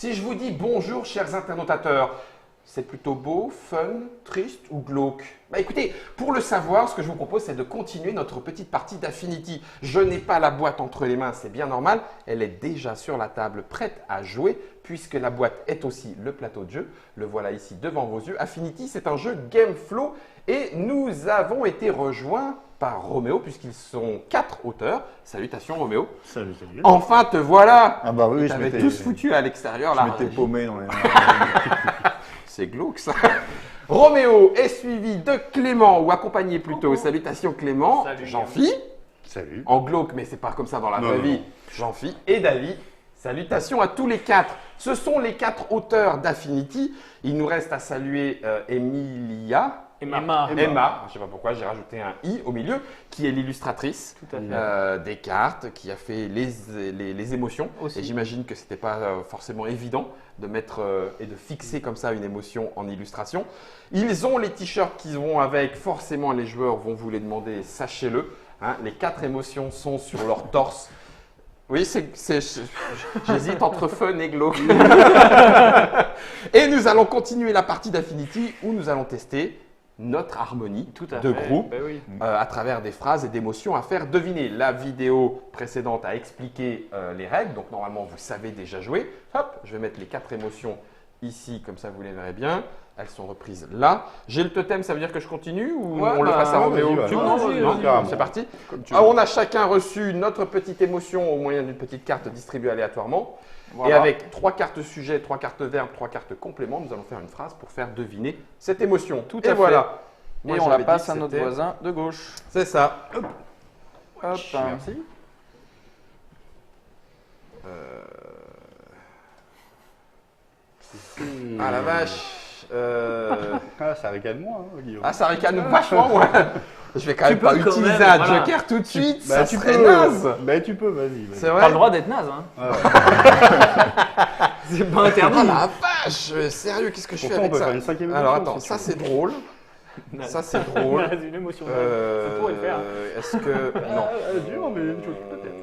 Si je vous dis bonjour, chers internautateurs, c'est plutôt beau, fun, triste ou glauque? Bah écoutez, pour le savoir, ce que je vous propose, c'est de continuer notre petite partie d'Affinity. Je n'ai pas la boîte entre les mains, c'est bien normal. Elle est déjà sur la table, prête à jouer, puisque la boîte est aussi le plateau de jeu. Le voilà ici devant vos yeux. Affinity, c'est un jeu Gameflow et nous avons été rejoints par Roméo, puisqu'ils sont 4 auteurs. Salutations Roméo. Salut, salut. Enfin, te voilà. Ah bah oui, Ils t'avaient tous foutus à l'extérieur. Je là. m'étais paumé dans les... C'est glauque ça. Roméo est suivi de Clément, ou accompagné plutôt. Salutations Clément. Salut, Jean-Phi. Salut. En glauque, mais c'est pas comme ça dans la Non, vraie non. vie. Jean-Phi et David. Salutations à tous les 4. Ce sont les 4 auteurs d'Affinity. Il nous reste à saluer Emilia. Emma. Emma, je ne sais pas pourquoi, j'ai rajouté un i au milieu, qui est l'illustratrice Tout à fait. des cartes, qui a fait les émotions. Aussi. Et j'imagine que ce n'était pas forcément évident de mettre et de fixer comme ça une émotion en illustration. Ils ont les t-shirts qui vont avec, forcément les joueurs vont vous les demander, sachez-le. Hein, les 4 émotions sont sur leur torse. Oui, j'hésite entre fun et glauque. Et nous allons continuer la partie d'Affinity où nous allons tester notre harmonie Tout à de fait. groupe Ben oui. à travers des phrases et d'émotions à faire deviner. La vidéo précédente a expliqué les règles, donc normalement vous savez déjà jouer. Hop, je vais mettre les 4 émotions ici, comme ça vous les verrez bien. Elles sont reprises là. J'ai le totem, ça veut dire que je continue ou Ouais, on le passe à ouais, Roméo? vas-y, Non, vas-y, carrément. C'est parti. Comme tu Ah, veux. on a chacun reçu notre petite émotion au moyen d'une petite carte distribuée aléatoirement. Voilà. Et avec 3 cartes sujets, 3 cartes verbes, 3 cartes compléments, nous allons faire une phrase pour faire deviner cette émotion. Tout Et à fait. voilà. Moi, Et on la j'avais dit passe que à notre c'était- voisin de gauche. C'est ça. Hop. Hop. Merci. Ah la vache. Ah, ça ricane moi, hein, Guillaume. Ah, ça ricane vachement, ouais. Je vais quand même pas peux quand utiliser même, un voilà. joker tout de suite. Bah, Ça tu serait peux. naze. Bah, tu peux, vas-y. C'est T'as vrai. le droit d'être naze, hein. Ah ouais. C'est pas Ah interdit. la vache. Sérieux, qu'est-ce que je fais Pourtant, on avec peut ça? faire une 5e émotion. Alors attends, si ça tu c'est drôle. Ça c'est drôle. Naze, une émotion. Ça pourrait le faire. Est-ce que non? dur, mais une chose, peut-être.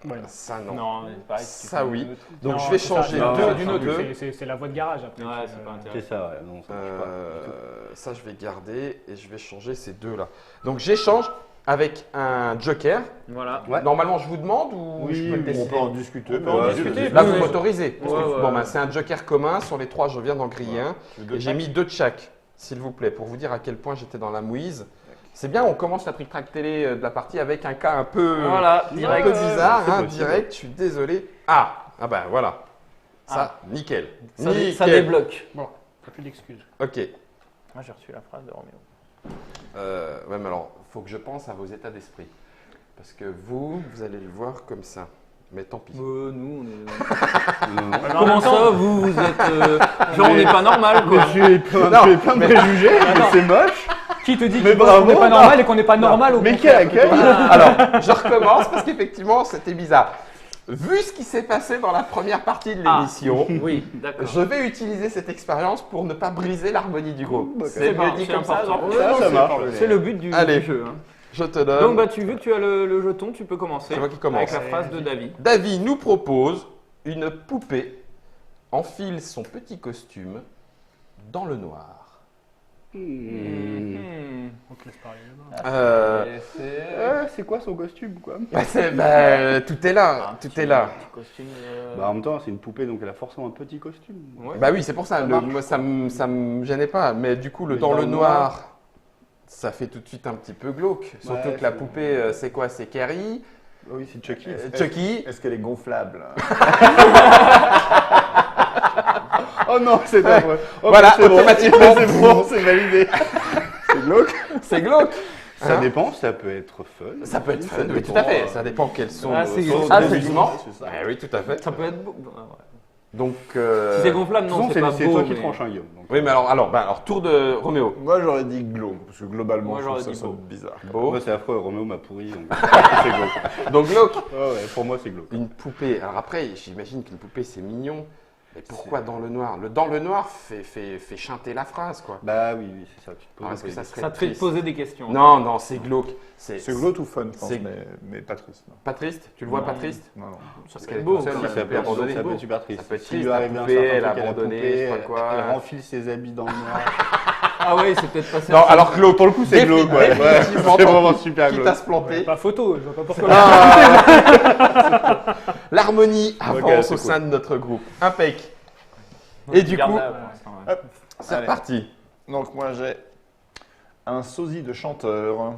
Ouais. Ça non. Non, mais pareil, tu Ça fais oui. une autre. Donc Non, je vais c'est ça, changer c'est un deux, d'une autre, deux. c'est la voie de garage après. Ouais, tu- c'est pas C'est intéressant. ça, ouais. Non, ça marche pas. Ça je vais garder et je vais changer ces deux là. Donc j'échange avec un joker. Voilà. Ouais. Normalement je vous demande ou je peux le on décider? peut en discuter. On peut en discuter. Là Oui, vous oui. m'autorisez. Ouais, ouais, Bon ouais. ben c'est un joker commun. Sur les 3 je viens d'en griller un. Et j'ai mis 2 de chaque, s'il vous plaît, pour vous dire à quel point j'étais dans la mouise. C'est bien, on commence la trick-track télé de la partie avec un cas un peu, Voilà, un direct. peu bizarre, c'est hein, possible. direct, je suis désolé. Ah ben voilà. Ça, nickel. Ça Nickel. débloque. Bon, t'as plus d'excuses. Ok. Moi j'ai reçu la phrase de Roméo. Ouais, mais alors, il faut que je pense à vos états d'esprit. Parce que vous allez le voir comme ça. Mais tant pis. Nous, on est. Non. Alors, en Comment même temps- ça, vous êtes. Genre, on n'est pas normal, quoi. Tu es plein de préjugés, mais c'est moche. Qui te dit Mais qu'on bravo, n'est pas non. normal et qu'on n'est pas normal au Mais contraire, quel accueil. Alors, je recommence parce qu'effectivement, c'était bizarre. Vu ce qui s'est passé dans la première partie de l'émission, Oui, d'accord. je vais utiliser cette expérience pour ne pas briser l'harmonie du groupe. D'accord. C'est mieux pas- dit c'est comme ça, important. Jean. Ça marche. C'est le but du Allez. jeu. Hein. Je te donne. Donc, bah, vu que tu as le jeton, tu peux commencer. C'est moi qui commence. Avec la phrase de David. David nous propose une poupée enfile son petit costume dans le noir. On te laisse parler. C'est quoi son costume, quoi? Tout est là, tout est là. Petit costume. Bah, en même temps, c'est une poupée, donc elle a forcément un petit costume. Ouais. Bah oui, c'est pour ça. marche. Moi, ça me gênait pas. Mais du coup, le Mais dans dans le le noir, ça fait tout de suite un petit peu glauque. Surtout Ouais, que la c'est- poupée, c'est quoi? C'est Carrie, Oui, c'est Chucky. Chucky. Est-ce qu'elle est gonflable? Oh non, c'est affreux. Oh, Voilà, c'est bon. automatiquement. C'est bon, c'est validé. C'est glauque. C'est glauque. Ça Hein? dépend, ça peut être fun. Ça peut être fun, oui, tout dépend, à fait. Ça dépend quels sont Ah, c'est sources glauque. d'amusement. c'est ça. Eh oui, tout à fait. Ça peut être beau. Ouais. Donc, Si c'est gonflable, De toute non, façon, c'est pas c'est beau. toi qui mais- tranches un Guillaume. donc. oui, mais alors, tour de Roméo. Moi, j'aurais dit glauque, parce que globalement, Moi, je trouve j'aurais que ça dit sonne beau. bizarre. Beau. Moi, c'est affreux, Roméo m'a pourri, donc c'est glauque. Donc, glauque. Ouais, pour moi, c'est glauque. Une poupée. Alors après, j'imagine qu'une poupée, c'est mignon. Et pourquoi dans le noir? Le dans le noir fait chanter la phrase, quoi. Bah oui, c'est ça. Tu te poses Non, un est-ce peu que ça des serait Ça te fait triste? poser des questions. Non, non, c'est glauque. C'est glauque ou fun, je pense, c'est- mais pas triste. Non. Pas triste? Tu le vois Non. pas triste? Non, non. Ça Parce peut qu'elle être est beau. toute seule, quand elle même. peut être abandonnée. ça peut être super triste. Ça peut être S'il triste, lui la arrivait un poupée, certain elle a truc, abandonné, poupée, je sais pas quoi. Elle renfile ses habits dans le noir. Ah ouais, c'est peut-être passé. Non, alors glauque. Pour le coup, c'est glauque, ouais. Définitivement, C'est tant vraiment pis. super Quitte glauque. à se planter. Pas photo, je vois pas pourquoi. L'harmonie avance Ok, c'est au sein de notre groupe. Impec. Et du coup, Garde-la pour l'instant, ouais. Hop. c'est Allez. reparti. Donc moi j'ai un sosie de chanteur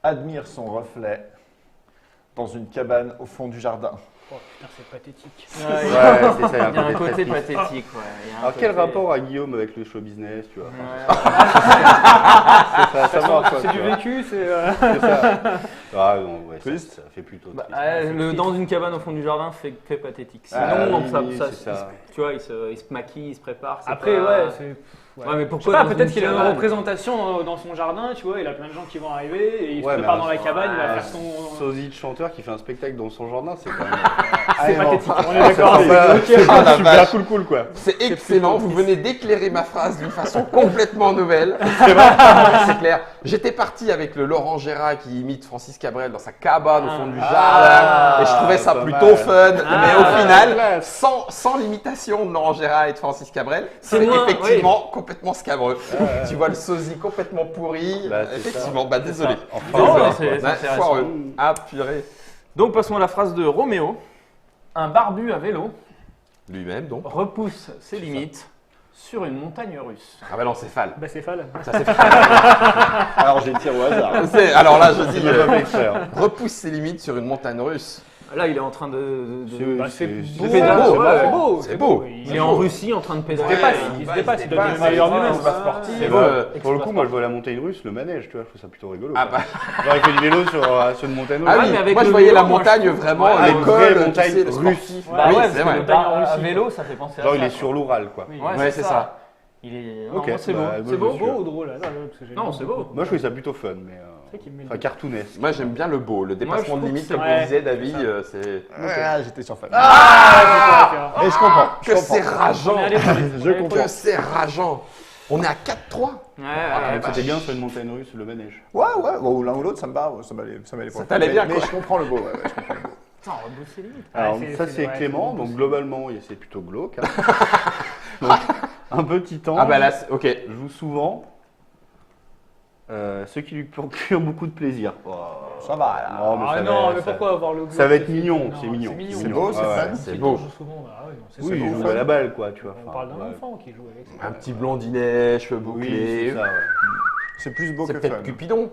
admire son reflet dans une cabane au fond du jardin. Oh putain, c'est pathétique. Ouais, Ouais, c'est ça. il y a un côté très triste. pathétique, ouais. Il y a un Alors, quel côté- rapport a Guillaume avec le show business, tu vois Ouais. Ça marche, quoi, C'est tu du vois. vécu, c'est. C'est ça. Ah non, ouais, Triste. ça fait plutôt Bah, triste. dans une cabane au fond du jardin fait pathétique. Sinon, Ah, oui, ça, c'est ça. tu vois, il se maquille, il se prépare. c'est Après, pas- ouais, c'est. Ouais, mais Je sais pourquoi pas, dans peut-être une qu'il a une cabane représentation dans son jardin, tu vois, il a plein de gens qui vont arriver et il se Ouais, prépare mais dans la cabane, il va un faire son. sosie de chanteur qui fait un spectacle dans son jardin, c'est quand même. C'est Ah, non. pathétique, on est d'accord. C'est pas- Ok. c'est Ah, la super vache. cool, quoi. C'est excellent. Vous venez d'éclairer ma phrase d'une façon complètement nouvelle. C'est clair. J'étais parti avec le Laurent Gérard qui imite Francis Cabrel dans sa cabane au fond du jardin. Et je trouvais ça pas plutôt mal. fun. Mais au final, classe. sans l'imitation de Laurent Gérard et de Francis Cabrel, C'est c'est moins- effectivement complètement scabreux. Tu vois le sosie complètement pourri. Bah, c'est Effectivement, bah désolé. Enfin, Non, Désolé. mais c'est Ouais, intéressant. foireux. Ah purée. Donc passons à la phrase de Roméo. Un barbu à vélo Lui-même donc. repousse ses limites sur une montagne russe. Ah bah non, c'est Fall. Bah, c'est Fall. Ça c'est Alors j'ai tiré au hasard. Alors là, je dis, il a pas fait exprès, hein. repousse ses limites sur une montagne russe. Là, il est en train de- Bah, c'est c'est beau, pédale, c'est ouais. beau, C'est beau. Il est en Russie en train de pédaler. Ouais, il se dépasse, il donne dépasse, le meilleur c'est du même. c'est pas sportif. C'est beau. Pour le coup, moi je vois la montagne russe, le manège, tu vois, je trouve ça plutôt rigolo. Ah quoi. bah, Genre, il fait du vélo sur une montagne russe. ah Ouais, oui, mais avec moi je le voyais vélo, la moi, montagne je trouve- vraiment Ouais, à une vraie l'école, tu montagne sais, les russe. sportifs. Bah oui, ouais, c'est parce vrai. que montagne à vélo, ça fait penser à Genre, ça. il est sur l'Oural, quoi. Oui. Ouais, Ouais, c'est ça. Il est. Ok, Non, c'est bah, beau. moi, C'est je beau. me Beau ou drôle là, parce que j'ai- Non, c'est beau. Moi je trouvais ça plutôt fun, mais. C'est vrai qu'il me met le- Enfin, cartoonesque. Moi j'aime bien le beau, le dépassement je de trouve limite, que comme c'est- tu disais, ouais, David, c'est c'est. Ouais, j'étais sur Fall. Ah, Et je comprends. je Que comprends. c'est rageant! On est allé très vite, on est allé comprends. trop Que c'est rageant! On est à 4-3. Ouais, Ah, ouais, C'était bien sur une montagne russe, le manège. Ouais, bon, l'un ou l'autre, ça me va, ça m'allait pour le t'allait coup. bien, Mais quoi. je comprends le beau, ouais, je comprends le beau. Putain, on repousse ses limites. Alors, c'est- ça c'est c'est vrai, Clément, c'est donc beau. globalement, c'est plutôt glauque. Hein. Donc, un petit temps. Ah bah là, ok. Joue souvent. Ce qui lui procure beaucoup de plaisir. Oh. Ça va, là. Non, mais Ah ça non, va, mais ça- pourquoi avoir le goût ça va être de- mignon, Non, c'est mignon. C'est beau, c'est Ouais, fun. C'est Qui beau. joue souvent, bah ouais, non, c'est Oui, ça. il joue à la balle, quoi, tu vois. On Enfin, parle d'un ouais. enfant qui joue avec ça. Un petit blondinet, cheveux Oui, bouclés. c'est ça, ouais. C'est plus beau C'est que peut-être fun. Cupidon.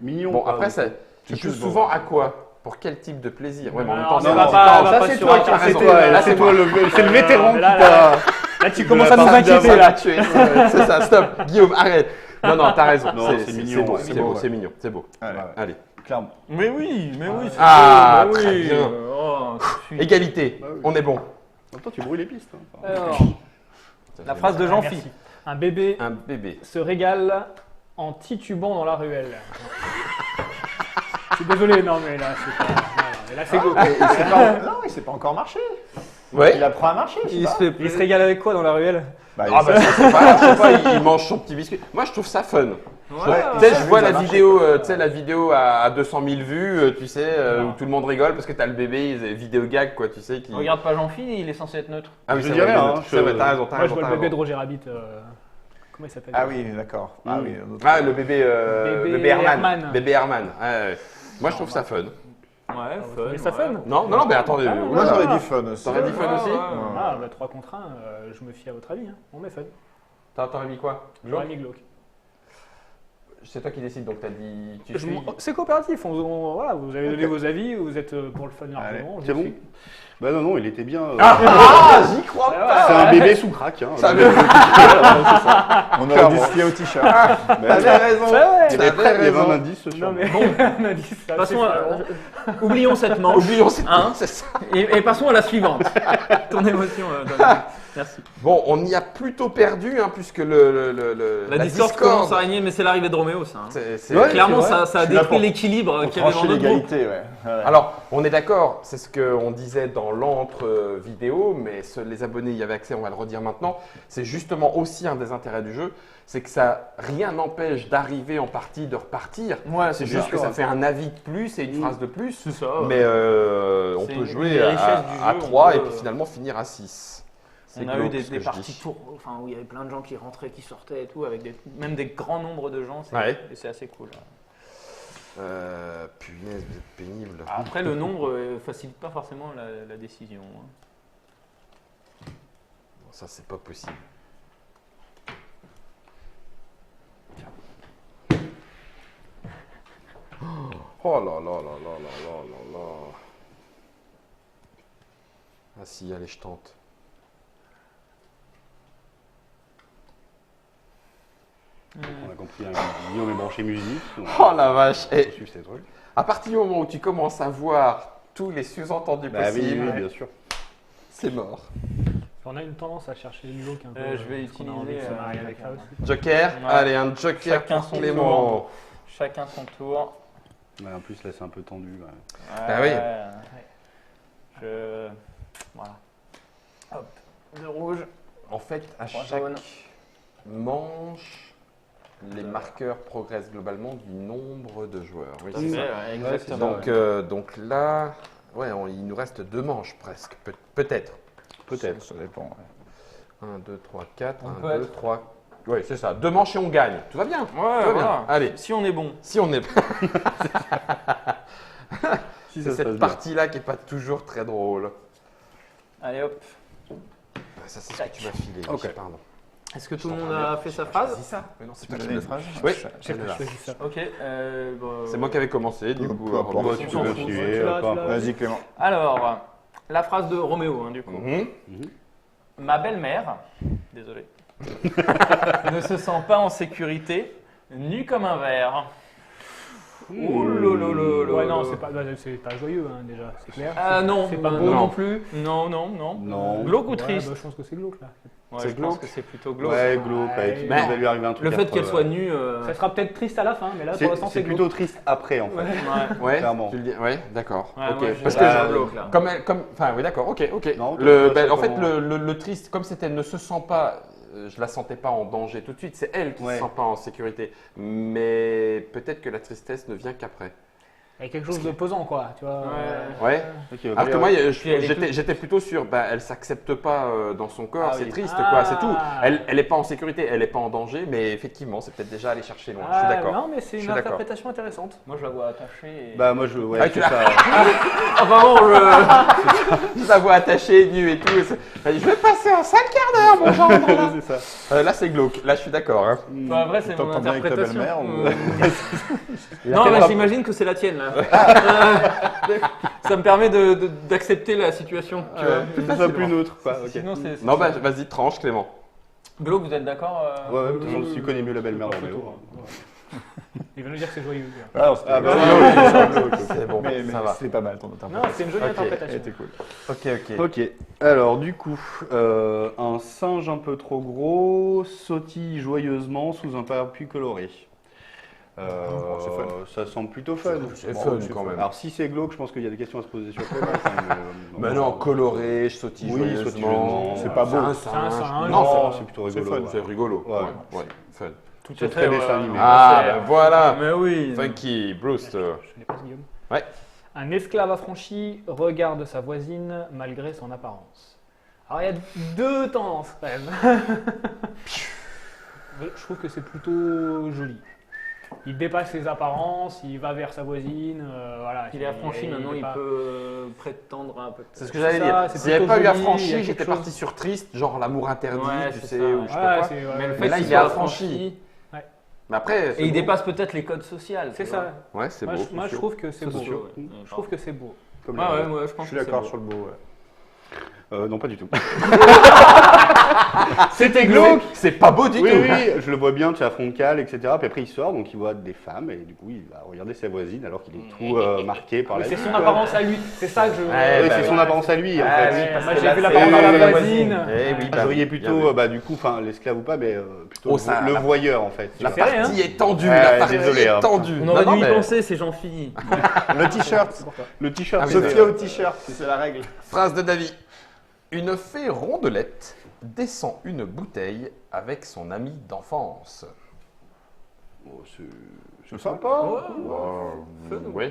Mignon. Bon, quoi, après, oui. ça, tu joues souvent à quoi? Pour quel type de plaisir? Ouais, mais en même Non, temps, mais c'est va pas- pas- non, va ça, pas c'est sur toi un qui as terrain, raison. C'est toi, Là, c'est c'est toi, moi. c'est le vétéran mais qui là, t'a. Là, tu commences à nous pas inquiéter Ça là. m'a tué. C'est ça, stop. Guillaume, arrête. Non, t'as raison. Non, c'est mignon, C'est beau, ouais. c'est C'est beau, beau, c'est mignon, c'est beau. Allez, Allez. clairement. Mais oui, c'est Ah, beau, mais très oui. bien. Oh, je suis- Égalité, Bah oui. on est bon. Attends, tu brouilles les pistes. hein. Enfin, Alors, La phrase de Jean-Phi. merci. Un bébé Un bébé. se régale en titubant dans la ruelle. Je suis désolé, non mais là c'est pas. non, mais là c'est go. Non, il s'est pas encore marché. Ouais. Il apprend à marcher, je sais Il pas. se fait Il se régale avec quoi dans la ruelle? Bah, Ah bah ça, c'est pas, je sais pas, il mange son petit biscuit. Moi je trouve ça fun. Ouais, Tu sais, je oui, vois ça la marche. vidéo, tu sais, la vidéo à 200 000 vues, tu sais, où tout le monde rigole parce que t'as le bébé, il vidéo gag quoi, tu sais, qui. Regarde pas Jean-Phi, il est censé être neutre. Ah oui, Je c'est dirais, vrai, hein, c'est vrai, je- t'as raison, t'as Moi je raison. vois t'as le bébé raison. de Roger Rabbit. Comment il s'appelle? Ah oui, d'accord. Ah oui, un autre. Ah le bébé, Bébé Herman. Bébé Herman. Ouais, ouais. Moi je trouve ça fun. Ouais, Mais ça fun. Non, non, non, mais attendez. Ah, Moi j'aurais dit fun aussi. T'aurais dit fun aussi Ah bah 3 contre 1, je me fie à votre avis. Hein. On met fun. T'aurais mis quoi? J'aurais mis glauque. C'est toi qui décides, donc t'as dit. Tu suis. C'est coopératif. Voilà, vous avez donné vos avis, vous êtes pour le fun largement. C'est bon. Bah non, il était bien. Ah, j'y crois pas! C'est un bébé sous crack. Hein. Ça Le- veut- On aurait dû se fier au t-shirt. T'avais raison! Il y avait un indice sur Non mais on a dit ça. Passons oublions cette manche. Oublions cette Hein c'est ça. et passons à la suivante. Ton émotion. Donald. Merci. Bon, on y a plutôt perdu, hein, puisque La discorde commence à régner, mais c'est l'arrivée de Roméo, ça. Hein. Ouais, Clairement, c'est vrai. ça a Je suis là détruit pour- l'équilibre Pour qu'il y avait dans trancher notre groupe. l'égalité, ouais. Ouais. Alors, on est d'accord, c'est ce qu'on disait dans l'entre vidéo, mais les abonnés y avaient accès, on va le redire maintenant. C'est justement aussi un des intérêts du jeu, c'est que rien n'empêche d'arriver en partie, de repartir. Ouais, C'est juste que ça fait un avis de plus et une phrase de plus. C'est ça. Mais on C'est peut une jouer des richesses du à jeu, 3 on et peut- puis finalement finir à 6. On a eu des parties tours, enfin, où il y avait plein de gens qui rentraient, qui sortaient et tout, avec même des grands nombres de gens. Ouais. Et c'est assez cool. Punaise, vous êtes pénible. Après, le nombre facilite pas forcément la décision. Hein. Bon, ça, c'est pas possible. Oh là là là là là là là là. Ah si, allez, je tente. On a compris, hein, Guillaume est branché musique. Donc, Oh la vache. on Et peut suivre ces trucs. à partir du moment où tu commences à voir tous les sous-entendus Bah oui, possibles, oui, bien sûr. c'est mort. On a une tendance à chercher le look un peu. Je vais parce qu'on a envie utiliser, de se marier avec ça aussi. Joker. Ouais. Allez, un Joker Chacun pour son Clément. Chacun son tour. Ouais, en plus, là, c'est un peu tendu. Ouais. Bah oui. Voilà. Hop. De rouge. En fait, à Trois chaque jaunes. manche, les marqueurs progressent globalement du nombre de joueurs. Oui, c'est Ouais, ça. exactement. Donc là, ouais, il nous reste 2 manches presque, peut-être. Peut-être. Ça dépend. 1, 2, 3, 4, On 1, peut 2, être- 3. Oui, c'est ça. 2 manches et on gagne. Tout va bien. Ouais, Tout va bien. voilà. Allez, Si on est bon. si on est. Si C'est ça se passe cette bien. partie-là qui n'est pas toujours très drôle. Allez hop. Ça, c'est ce que tu m'as filé. Ok. Michel, pardon. Est-ce que tout le monde a fait sa phrase? Dis ça. Mais non, c'est Tu m'as toi qui donné l'as une dit. phrase Oui, J'ai elle est là. choisi ça. Ok. C'est moi qui avais commencé, du coup. Peu importe. Romain, Tu tu peux veux. suivre, Tu l'as, peu tu l'as. importe. Vas-y, Clément. Alors, la phrase de Roméo, hein, du coup. Mhm. Ma belle-mère, désolé, ne se sent pas en sécurité, nue comme un verre. Oh lolololo. Ouais, non, c'est pas joyeux hein, déjà, c'est clair. Ah non, c'est pas beau non non plus. Non, non, non. Non. Glauque ou Ouais, triste? bah, je pense que c'est glauque là. Ouais, c'est je pense glauque. que c'est plutôt glauque. Ouais, glauque. Ouais, Il mais- va lui arriver un truc. Le fait affreux, qu'elle soit ouais. nue. Ça sera peut-être triste à la fin, mais là pour C'est l'instant c'est glauque. plutôt triste après, en fait. Ouais. Ouais, Clairement. tu le dis. Ouais, d'accord. Ouais, ok. moi, je Parce dirais que glauque, là. enfin, oui, d'accord. Ok, ok. Non, Le, toi, ça en fait, comment- le triste, comme c'était ne se sent pas, je la sentais pas en danger tout de suite. C'est elle qui Ouais. se sent pas en sécurité. Mais peut-être que la tristesse ne vient qu'après. Il y a quelque chose de pesant quoi, tu vois. Ouais. Ok, Alors que moi, Puis elle est j'étais plutôt sûr, elle s'accepte pas dans son corps, Ah c'est oui. triste Ah. quoi, c'est tout. Elle est pas en sécurité, elle est pas en danger, mais effectivement, c'est peut-être déjà aller chercher loin. je suis d'accord. Non, mais c'est Je une suis d'accord. interprétation intéressante. Moi, je la vois attachée. Et... Bah, moi, je. Ouais, Ah, c'est tu l'as- ça. Enfin bon, Je la vois attachée, nue et tout. Je vais passer un sale quart d'heure, mon gendre. Là, C'est ça. Là, c'est glauque. Là, je suis d'accord. Hein. Enfin, vrai, c'est mon T'entends bien avec ta interprétation. belle-mère ou- Non, mais j'imagine que c'est la tienne, là. Ça me permet d'accepter la situation. Tu vois. C'est ça plus neutre, quoi. Ok. Sinon, c'est. Non, vas-y, tranche, Clément. Glauque, vous êtes d'accord Ouais, ouais, de toute façon, si tu connais mieux la belle-mère de Roméo. Il va nous dire que c'est joyeux. Ah, non, c'était Ah, bah, C'est bon, mais ça va. c'est pas mal ton Non, interprétation. c'est une jolie Ok, Elle interprétation. était cool. Ok. Ok, alors du coup, un singe un peu trop gros sautille joyeusement sous un parapluie coloré. c'est fun. Ça semble plutôt fun. C'est Bon, fun, c'est quand même. Alors si c'est glauque, je pense qu'il y a des questions à se poser sur Clément. Mais non, coloré, je sautille Oui, joyeusement. sautilleusement. C'est pas beau. un C'est un singe. singe. Non, c'est plutôt c'est rigolo. fun, ouais. c'est rigolo. Ouais. Ouais, fun. Tout C'est très dessin animé. Ah, ben voilà. Mais oui. Funky, Brewster. Je l'ai pas ce Guillaume. Ouais. Un esclave affranchi regarde sa voisine malgré son apparence. Alors il y a deux tendances quand même. Je trouve que c'est plutôt joli. Il dépasse ses apparences, il va vers sa voisine, voilà. Il est affranchi, maintenant est il pas- peut prétendre un peu. C'est ce que C'est j'allais ça, dire. c'est S'il n'y avait plutôt pas eu joli, il y a affranchi, quelque j'étais chose. parti sur triste, genre l'amour interdit, Ouais, tu c'est sais, ça, ou je sais Ouais, pas quoi. c'est- ouais, Mais le ouais. fait là, qu'il il soit est affranchi. Mais après, Et il dépasse peut-être les codes sociaux. C'est tu ça. Ouais, c'est Moi, beau. je, moi, je trouve que c'est beau. Sociaux, ouais. Je trouve que c'est beau. Comme Ouais, les- ouais, moi je Je pense suis que c'est d'accord beau. sur le beau. Non, pas du tout. C'était glauque. C'est pas beau du Oui, tout. oui, je le vois bien, tu as frontal, etc. Puis après, il sort, donc il voit des femmes, et du coup, il va regarder sa voisine alors qu'il est tout marqué par la C'est vie, son quoi. apparence à lui. C'est ça que je. Ouais, Oui, bah c'est oui. son apparence à lui, en Ah, fait. oui, parce Moi, que j'ai là, vu c'est l'apparence de la voisine. Eh oui, Vous bah voyez oui, plutôt, bien vu. bah, du coup, enfin, l'esclave ou pas, mais plutôt Oh, ça, le la- voyeur, en fait. La C'est vrai, partie hein. est tendue. Ouais, La partie désolé, est hein. tendue. On aurait Non, dû y mais- penser, ces gens finis. Le t-shirt. Le t-shirt, Ah oui, Sophia au t-shirt, c'est la règle. Phrase de David. Une fée rondelette descend une bouteille avec son ami d'enfance. Oh, C'est sympa. Oui.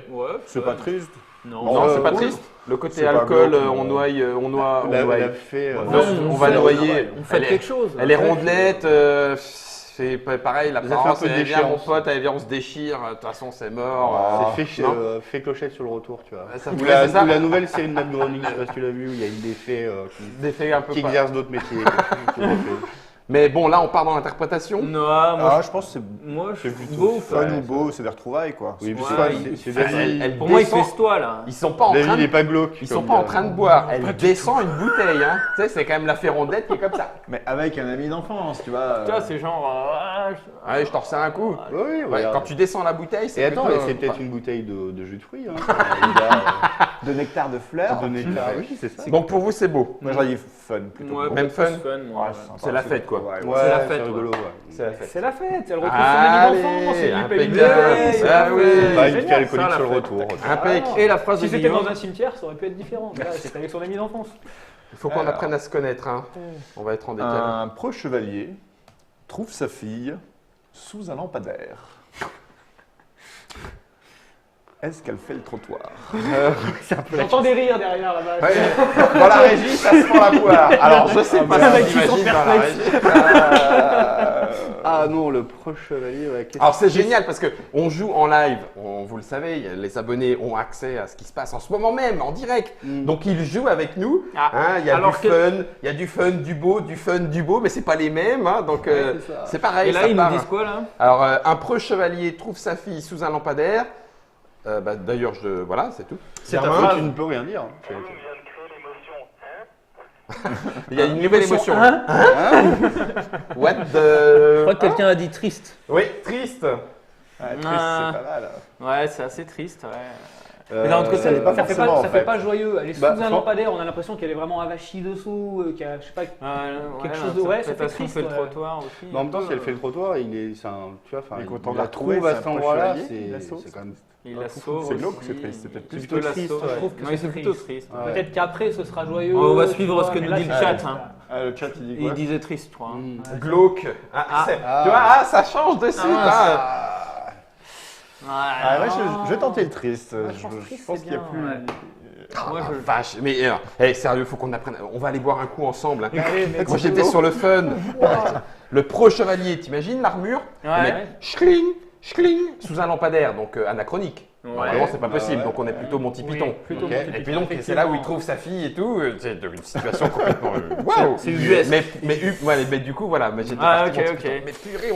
C'est pas triste. Non. Non, c'est pas oui. triste. Le côté C'est pas alcool, glauque, on noie, on noie. La fée. Non, on va noyer. On fait Elle est- quelque chose. Elle est rondelette. C'est pareil, la Ça fait un parence, peu elle vient, mon déchéance. pote, elle vient, on se déchire. De toute façon, c'est mort. C'est fait, non fait clochette sur le retour, tu vois. Ça Ou fait- la, c'est ça. ou la nouvelle série de Matt Groening, je sais pas si tu l'as vu, où il y a une des fées Des faits un peu qui pas- exercent d'autres métiers. Mais bon, là, on part dans l'interprétation. Non, moi, Ah, je pense que moi, je c'est suis plutôt beau. fun ou beau, c'est des retrouvailles quoi. Oui, Ouais, c'est fun. c'est Elle- David. elle Pour moi, il descend- fait toi là. Ils sont pas en train David de n'est pas glauque. Ils sont comme pas en dirait. train de boire, elle descend une bouteille, hein. Tu sais, c'est quand même la férondette qui est comme ça. Mais avec un ami d'enfance, tu vois. Toi, c'est genre. Allez, je t'en resserre un coup. Oui, oui, Ouais, regarde. quand tu descends la bouteille, c'est Et attends, plutôt- c'est peut-être une bouteille de jus de fruits. Hein. Il a, De nectar de fleurs. de nectar. Oui, c'est ça. Donc pour vous, c'est beau. Moi j'aurais dit fun plutôt. Ouais, beau. Même fun. moi. Ouais, sympa, C'est la fête, quoi. Ouais, Ouais, C'est la fête, c'est ouais. rigolo. Ouais. C'est la fête. C'est la fête. Elle retrouve son ami d'enfance. Allez, Il lui paye une impeccable. bouteille, c'est Ah la oui. fête. Pas une Génial. fée alcoolique ça, la sur le fête. retour. Impec. Et la phrase Si de c'était Guillaume. dans un cimetière, ça aurait pu être différent. Mais là, c'est avec son ami d'enfance. Il faut qu'on apprenne à se connaître, hein. On va être en décalé. Un pro-chevalier trouve sa fille sous un lampadaire. Est-ce qu'elle fait le trottoir? J'entends des rires derrière là-bas. Ouais. Dans la régie, ça se prend la poire. Alors, je sais pas mec si qui j'imagine sont dans la régie. Ah non, le proche chevalier, ouais. qu'est-ce Alors c'est génial parce que on joue en live, vous le savez, les abonnés ont accès à ce qui se passe en ce moment même, en direct. Mm. Donc ils jouent avec nous. Ah, Hein, il y a alors du que- fun, il y a du fun, du beau, mais c'est pas les mêmes. Hein, donc c'est pareil. Et là, ça ils nous part. disent quoi là? Alors un preux chevalier trouve sa fille sous un lampadaire. Bah, d'ailleurs, voilà, c'est tout. C'est ta Germain, phrase. Tu ne peux rien dire. il y a une nouvelle émotion. Hein What Je the... crois que quelqu'un a dit triste. Oui, triste. Ouais, triste, Ah. c'est pas mal. Ouais, c'est assez triste. Ouais. Euh, Mais d'un autre côté, ça n'est pas Ça fait forcément, pas, en ça fait fait. pas joyeux. Elle est sous Bah, un fran- lampadaire, on a l'impression qu'elle est vraiment avachie dessous, qu'il y a, je sais pas. Quelque chose de- ouais, ça fait L'interprétation triste, fait le ouais. trottoir aussi. Mais en même temps, si elle fait le trottoir, c'est un, tu vois, enfin, Mais quand il on la l'a trouvé, trouve à c'est cet un endroit-là, proche chevalier, il la sauve. c'est quand même. Il la sauve. C'est glauque, aussi. c'est triste, c'est peut-être C'est plus plutôt la triste, sauve. ouais. Je trouve que Ouais, c'est c'est plutôt triste. triste. Ouais. Peut-être qu'après ce sera joyeux. On va suivre tu ce que vois, nous mais dit là, le c'est chat, triste, hein. là. Ah, le chat il dit quoi? Il disait triste, je crois. hein. Mm. Glauque. Ah, Ah. tu vois, ça change de suite. hein. Ah, ouais, je vais tenter le triste. Ouais, je pense triste, pense c'est qu'il y a bien, plus. ouais. Moi, Ah, je- vache, mais sérieux, faut qu'on apprenne. On va aller boire un coup ensemble. hein. Allez, mais Moi j'étais sur le fun. Le pro chevalier, t'imagines l'armure? Ouais. Le mec, schling, sous un lampadaire, donc anachronique. Ouais. Normalement, c'est pas possible, ouais. donc on est plutôt Monty Oui, Python. plutôt Ok. Monty Et Python, puis donc, c'est là où il effectivement. trouve sa fille et tout. C'est une situation complètement. Waouh! C'est US. Mais du coup, voilà, mais j'étais Ah, parti ok, Monty ok. Python. Mais purée,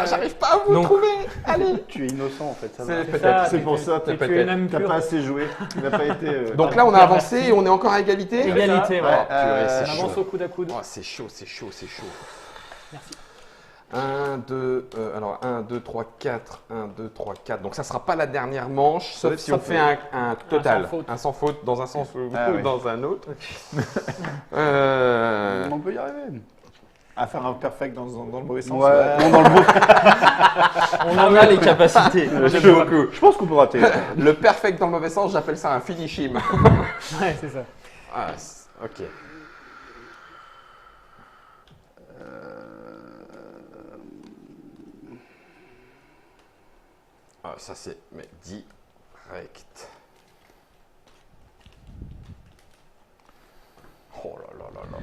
j'arrive pas à vous Donc- trouver. Allez! Tu es innocent en fait, ça va. C'est C'est peut-être. ça, C'est pour ça, tu es peut-être. une âme t'as pure. pas assez joué. Tu n'as pas été. Donc là, on a avancé et on est encore à égalité. Égalité, ouais. Oh, purée, c'est On chaud. avance au coude à coude. Oh, c'est chaud. Merci. 1, 2, 3, 4. 1, 2, 3, 4. Donc ça sera pas la dernière manche, sauf va si être on fait un total. sans faute. Un sans faute dans un sens ou Ah oui. dans un autre. On peut y arriver. À faire un perfect dans le mauvais sens. Ouais, non, dans le bon. On en a les capacités. J'aime beaucoup. Je pense qu'on peut rater. Le perfect dans le mauvais sens, j'appelle ça un finish him. Ouais, c'est ça. Ah, ok. Ah, ça c'est mais direct. Oh là là là là.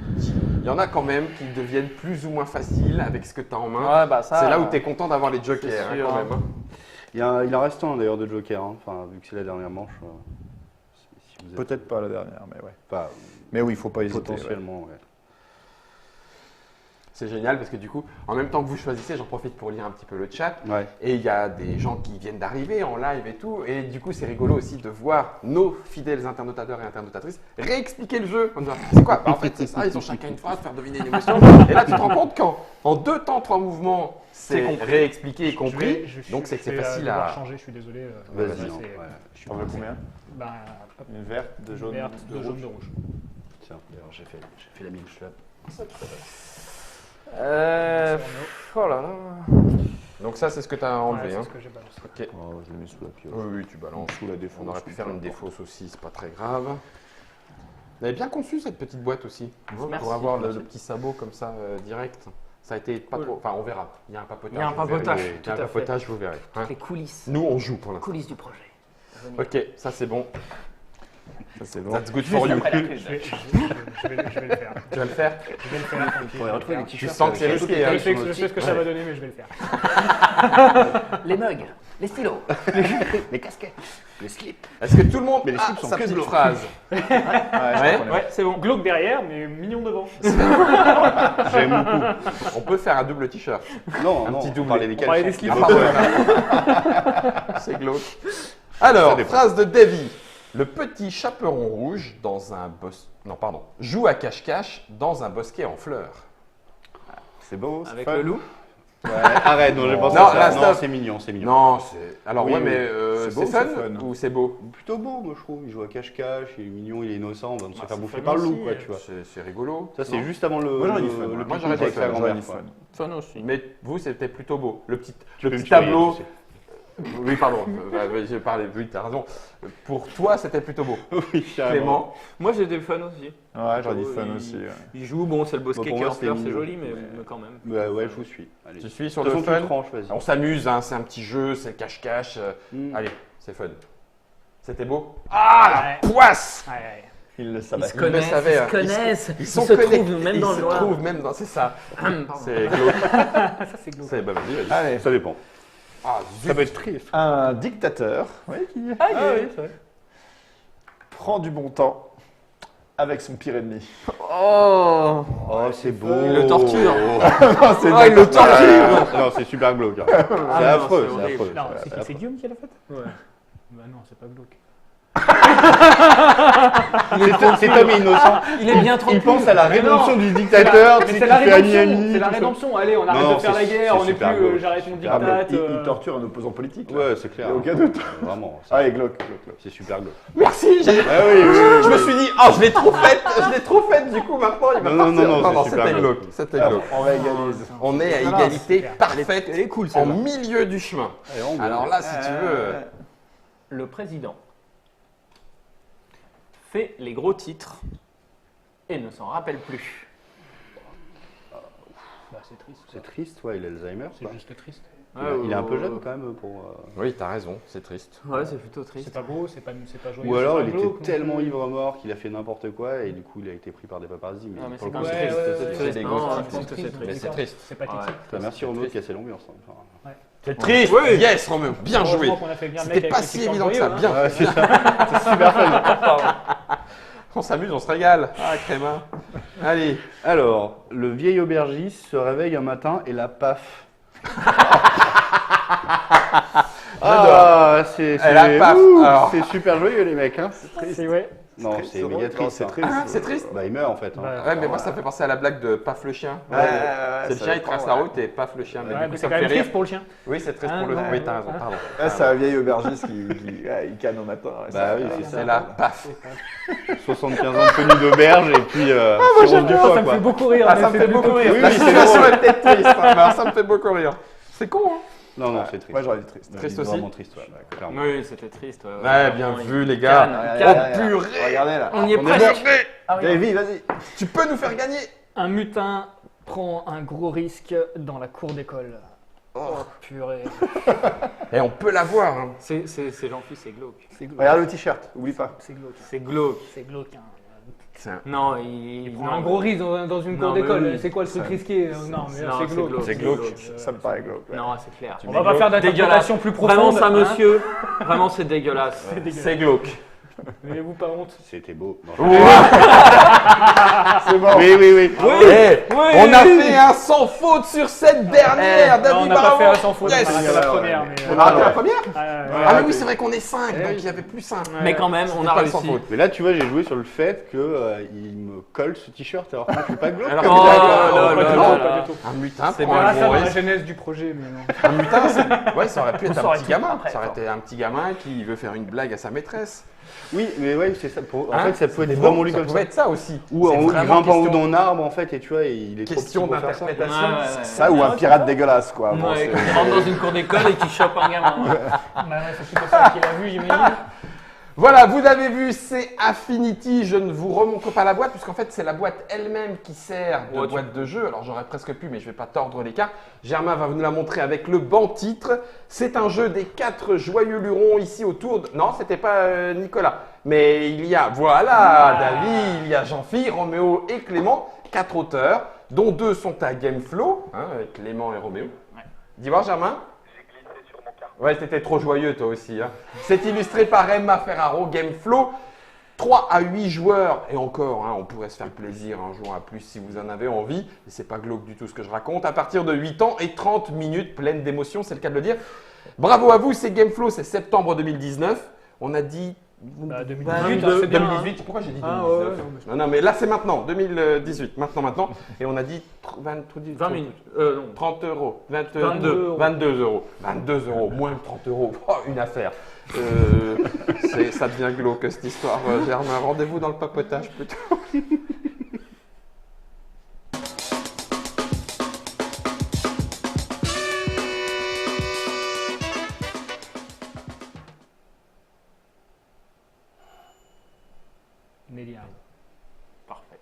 Il y en a quand même qui deviennent plus ou moins faciles avec ce que tu as en main. Ouais, bah ça. C'est là où tu es content d'avoir les jokers c'est hein, sûr, quand hein. même. hein. Il en reste un d'ailleurs de Joker, hein. Enfin, vu que c'est la dernière manche. Si vous êtes Peut-être pas la dernière, mais ouais. pas Mais oui, il faut pas hésiter. potentiellement, ouais. C'est génial parce que du coup, en même temps que vous choisissez, j'en profite pour lire un petit peu le chat. Ouais. Et il y a des gens qui viennent d'arriver en live et tout. Et du coup, c'est rigolo aussi de voir nos fidèles internautateurs et internautatrices réexpliquer le jeu. En disant, c'est quoi? Bah, en fait, c'est ça, ils ont chacun une phrase, faire deviner une émotion. Et là, tu te rends compte qu'en 2 temps, 3 mouvements, c'est réexpliqué et compris. Donc, c'est facile à. changer, je suis désolé. Vas-y. c'est- non, ouais, je suis T'en veux pressé. combien? Bah, Une verte, de jaune, verte, de de jaune, rouge. de rouge. Tiens, d'ailleurs, j'ai fait la mine schlap. Oh là là. Donc, ça, c'est ce que tu as enlevé. Ouais, c'est Hein. ce que j'ai balancé. Ok. Oh, je l'ai mis sous la pioche. Oui, oui, tu balances. Sous la défausse. On aurait pu faire une défausse aussi, c'est pas très grave. Vous avez bien conçu cette petite boîte aussi, Merci, pour avoir merci. le petit sabot comme ça direct. Ça a été pas Cool. trop. Enfin, on verra. Il y a un papotage. Il y a un vous verrez. papotage, Il y a tout un à fait. papotage, vous verrez. Hein. Les coulisses. Nous, on joue pour l'instant. Coulisses du projet. Venez. Ok, ça c'est bon. Ça, c'est bon. That's good for you. Après la prise. Je vais le faire. Tu vas le faire. Je vais le faire. tant pis, je vais le faire. Tu sens que c'est risqué. Hein. Je sais ce que ça va donner, mais je vais le faire. Les mugs, les stylos, les casquettes, les slips. Est-ce que tout le monde Mais les a slips sont sa que petite de l'eau. phrase? Ouais, je Ouais. comprends. Ouais, c'est bon. Glauque derrière, mais mignon devant. J'aime beaucoup. On peut faire un double t-shirt. Non, Un non, petit on doublé. parlait des On parlait des caleçons. slips. Ah, pardon. C'est glauque. Alors, Ça dépend. phrase de Davy. Le petit chaperon rouge dans un bosquet. Non, pardon. Joue à cache-cache dans un bosquet en fleurs. C'est beau, c'est Avec fun. le loup. Ouais, arrête, non, j'ai pensé Non, à ça. là, Non, stop. c'est mignon, c'est mignon. Non, c'est. Alors, Oui, ouais, oui. mais C'est beau, c'est fun, c'est fun. ou c'est beau? Plutôt beau, moi je trouve. Il joue à cache-cache, il est mignon, il est innocent, on va se Bah, faire c'est bouffer fun par le loup, aussi, quoi, tu vois. C'est rigolo. Ça, c'est non juste avant le. Moi, j'aurais dit fun. le Moi, petit j'aurais dit avec fun, sa j'aurais grand-mère. dit fun. Fun aussi. Mais vous, c'était plutôt beau. Le petit Tu peux me tuer, tableau. tu sais. Oui, pardon. J'ai parlé. Oui, t'as raison. Pour toi, c'était plutôt beau. Oui, carrément. Clément. Moi j'ai des fun aussi. Ouais, j'aurais dit fun Il- aussi. Ouais. Il joue, bon c'est le bosquet Bah, pour qui est moi, en fleurs, c'est c'était joli, mignon. mais quand même. Bah ouais, je vous suis. Allez. Tu suis sur De le toute façon, fun. tu tranches, vas-y. On s'amuse, hein, c'est un petit jeu, c'est le cache-cache. Mm. Allez, c'est fun. C'était beau. Ah, la poisse! Ouais, ouais. Il le Ils savait. se le connaissent, savaient, ils hein. se connaissent, Ils sont se connectés. trouvent même dans Ils le se noir. trouvent même dans. C'est ça. Pardon. C'est glauque. Ça, c'est glauque. C'est. Bah, vas-y, vas-y. Allez, Ça dépend. Ah, Ça zut. peut être triste. un dictateur qui Ah, Ah oui, c'est vrai. prend du bon temps avec son pire ennemi. Oh Oh, c'est beau. Il le torture. C'est Ah, il le torture. Non, c'est super glauque. Hein. C'est non, affreux, c'est c'est horrible. affreux. Non, c'est c'est affreux. Guillaume qui l'a fait. Ouais. Bah non, c'est pas glauque. Cet homme est innocent. Il est bien tranquille. Il pense à la Mais rédemption non. du dictateur. Mais tu sais, c'est la qui fait ami, rédemption. ami, C'est la tout ça. rédemption. Allez, on arrête Non, de faire c'est- la guerre. c'est On n'est super plus. glauque. J'arrête mon Ah, mais dictat. il torture un opposant politique. là. Ouais, c'est clair. Il y a aucun doute. Vraiment. c'est- Allez, glauque, glauque. C'est super glauque. Merci. Ah oui, oui, oui. Je me suis dit, oh, je l'ai trop faite. Je l'ai trop faite. Du coup, maintenant, il va Non, partir. non, non, c'est super c'était glauque. glauque. C'était Alors, glauque. on va égaliser. On est à Ah, égalité super. parfaite. Elle est cool En celle-là. milieu du chemin. Allez, on Alors là, si tu veux. Le président fait les gros titres et ne s'en rappelle plus. Bah, c'est triste. C'est triste, ouais, il a Alzheimer. C'est quoi. juste triste. Il est un peu jeune quand même pour. Oui, t'as raison, c'est triste. Ouais, c'est plutôt triste. C'est pas beau, c'est pas joyeux. Ou alors c'est il pas était glauque, tellement non plus. ivre-mort qu'il a fait n'importe quoi et du coup il a été pris par des paparazzis. Non, mais pour c'est le quand coup, même Ouais, triste. ouais, c'est ouais, triste. c'est Non, des je grosses pense que triste, c'est triste, triste. c'est triste. C'est pathétique. Ouais. Putain, merci Romain de triste. casser l'ambiance. hein. C'est triste. Oui. Yes, Romain, bien joué. Heureusement qu'on a fait venir le mec C'était avec pas les si petits évident que ça. joyeux, Bien. hein. Ouais, c'est ça. C'est super fun. On s'amuse, on se régale. Ah, Créma. Allez. Alors, le vieil aubergiste se réveille un matin et la paf. Ah, c'est Elle a paf. ouh, Alors. c'est super joyeux les mecs. Hein. C'est ouais. Non, c'est méga Non, triste. c'est hein. triste. Ah, c'est triste. Bah, il meurt en fait. hein. Bah, Ouais, mais moi, ça fait penser à la blague de Paf le chien. Ouais, C'est le ça chien, il dépend, trace la route et paf le chien. Mais Ouais, du mais coup, c'est ça quand me fait même rire. triste pour le chien. Oui, c'est triste Ah, pour le. ouais, Oui, t'as ouais. raison, pardon. Ah, c'est un vieil aubergiste qui canne au matin. ouais, Bah ça- oui, c'est C'est ça. la paf. 75 ans de tenue d'auberge et puis Moi c'est j'aime rose du bien, foie, ça me quoi. fait beaucoup rire. Ah, mais ça me c'est fait plutôt beaucoup rire. triste. La Oui, c'est situation drôle. est peut-être triste, hein, mais alors ça me fait beaucoup rire. C'est con, hein. Non, non, Ouais. c'est triste. Moi, j'aurais dit triste. Triste C'est aussi. Vraiment triste, ouais, clairement. Oui, c'était triste. Ouais, bien vu, les gars. Cannes. Oh, purée. Regardez là. On y est On est presque. bon. Ah oui. Davy, vas-y. Tu peux nous faire gagner. Un mutin prend un gros risque dans la cour d'école. Oh purée. Et on peut l'avoir. Hein. C'est Jean-Philippe, c'est glauque. C'est glauque. Regarde le t-shirt, oublie pas. C'est glauque. C'est glauque. C'est glauque. Hein. Non, il Prends un gros risque dans une cour Non, mais d'école. oui. C'est quoi le truc Ça- risqué? Non, mais Non, c'est c'est glauque. glauque. C'est glauque. Ça me paraît glauque. ouais. Non, c'est clair. On va pas faire d'interprétation plus profonde. Vraiment ça, hein. monsieur. Vraiment, c'est dégueulasse. C'est glauque. N'ayez-vous pas honte. C'était beau. Non, C'est mort. oui, oui, oui. Eh, on a fait un sans faute sur cette dernière, Non, David, on n'a pas bravo. fait un sans faute, Yes. on a raté la première. Mais, On a raté la première ouais. Ah mais oui, c'est vrai qu'on est 5, Eh donc oui. il y avait plus 1. Mais quand même, on a pas le sans réussi. faute. Mais là, tu vois, j'ai joué sur le fait qu'il me colle ce t-shirt alors que je suis pas glauque. Alors, Oh d'accord, là Pas là du là tout, là. pas du tout. un mutin C'est prend bon, un Voilà, gros ça dans la risque. genèse du projet, mais non. Un mutin, ouais, ça aurait pu être un saurait petit tout gamin. après, Ça aurait attends. été un petit gamin qui veut faire une blague à sa maîtresse. Oui, mais ouais, c'est ça. En Hein fait, ça peut C'était être beau, vraiment lu ça comme pouvait ça. être ça aussi. Ou C'est en haut, il vraiment grimpe en haut question- d'un arbre en fait, et tu vois, et il est trop Question petit pour faire ça. d'interprétation. Ça ou un pirate dégueulasse, quoi. Bon, Ouais, c'est- qui rentre dans une cour d'école et qui chope un gamin. Bah ouais, c'est plutôt ça qu'il a vu, j'imagine. Voilà, vous avez vu, c'est Affinity. Je ne vous remontre pas la boîte, puisqu'en fait, c'est la boîte elle-même qui sert de Ouais, boîte de jeu. Alors, j'aurais presque pu, mais je ne vais pas tordre les cartes. Germain va nous la montrer avec le banc titre. C'est un jeu des 4 joyeux lurons ici autour de... Non, c'était pas Nicolas. Mais il y a, voilà, David, il y a Jean-Philippe, Roméo et Clément. 4 auteurs, dont 2 sont à Gameflow, hein, Clément et Roméo. Ouais. Dis voir, Germain. Ouais, t'étais trop joyeux toi aussi. Hein. C'est illustré par Emma Ferraro, Gameflow. 3 à 8 joueurs, et encore, hein, on pourrait se faire plaisir en jouant à plus si vous en avez envie. Et c'est pas glauque du tout ce que je raconte. À partir de 8 ans et 30 minutes pleines d'émotions, c'est le cas de le dire. Bravo à vous, c'est Gameflow, c'est septembre 2019. On a dit. Bah, 2018, 22, c'est bien, 2018, pourquoi j'ai dit 2019 Ah, ouais, ouais, non, mais là c'est maintenant, 2018, maintenant. Et on a dit 20 minutes. Non. 30 euros, 22 euros. 22 euros. 22 euros, moins de 30 euros. Oh, une affaire. Ça devient glauque cette histoire, Germain. Rendez-vous dans le papotage plutôt. Méliard. Parfait.